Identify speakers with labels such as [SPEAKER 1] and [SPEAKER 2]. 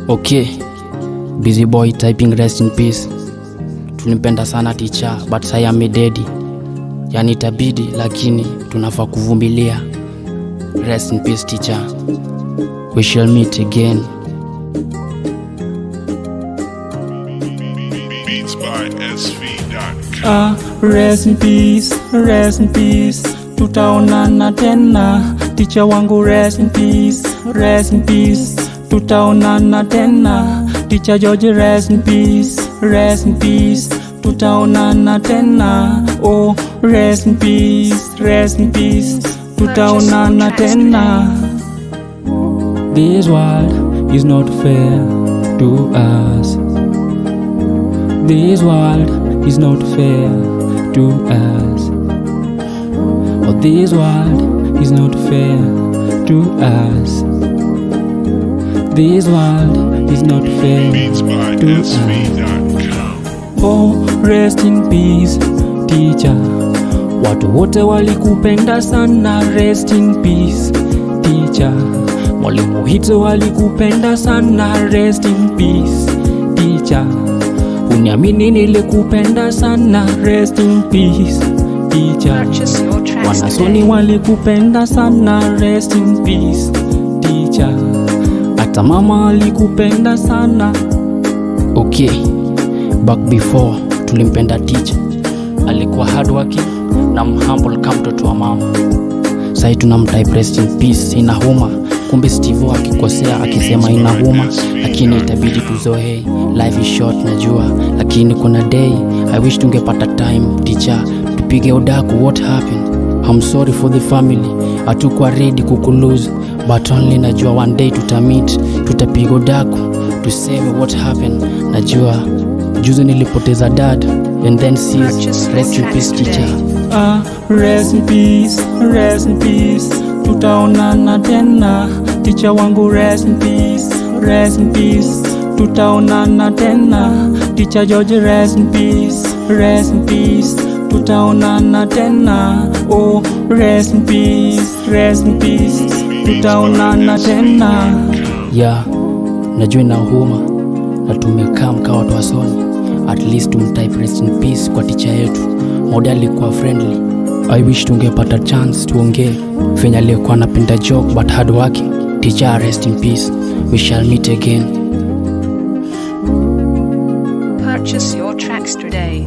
[SPEAKER 1] Okay, busy boy typing rest in peace. Tulimpenda sana teacher but saya amededi, yani itabidi lakini tunafaa kuvumilia. Rest in peace teacher, we shall meet again.
[SPEAKER 2] Beats by SV.com.
[SPEAKER 3] Rest in peace, rest in peace. Tutaonana tena, teacher wangu rest in peace, rest in peace. Tutaonana tena, teacher George rest in peace, rest in peace. Tutaonana tena, oh rest in peace, rest in peace. Tutaonana tena. This world is not fair to us. This world is not fair to us. Oh, this world is not fair to us. This world is not fair
[SPEAKER 2] Beats by
[SPEAKER 3] to us.
[SPEAKER 2] SV.com.
[SPEAKER 3] Oh, rest in peace, teacher. Watu wote walikupenda sana, rest in peace, teacher. Mwalimu Hito walikupenda sana, rest in peace, teacher. Uniamini nilikupenda sana, rest in peace, teacher. Wanasoni walikupenda sana, rest in peace, teacher. Hata mama alikupenda sana.
[SPEAKER 1] Okay, back before tulimpenda teacher, alikuwa hardworking na humble kama mtoto wa mama. Sasa tunamtype rest in peace, inahuma. Kumbe Steve akikosea akisema inahuma, lakini itabidi tuzoe. Life is short najua, lakini kuna day I wish tungepata time teacher, tupige udaku what happened. I'm sorry for the family, hatukuwa ready kukulose, but only najua one day tutameet, tutapiga udaku tuseme what happened. Najua juzi nilipoteza dad and then sis, rest in peace teacher.
[SPEAKER 3] Rest in peace, rest in peace. Tutaonana tena, teacher wangu rest in peace, rest in peace. Tutaonana tena, teacher George rest in peace, rest in peace. Tutaonana tena, oh rest in peace, rest in peace. Tutaonana tena.
[SPEAKER 1] Yeah, najua inahuma na tumekaa mkaa watu wasoni. At least tumtype rest in peace kwa teacher yetu. Moda alikuwa friendly. I wish tungepata chance tuongee. Fenya alikuwa anapenda joke but hard working. Teacher rest in peace, we shall meet again.
[SPEAKER 4] Purchase your tracks today.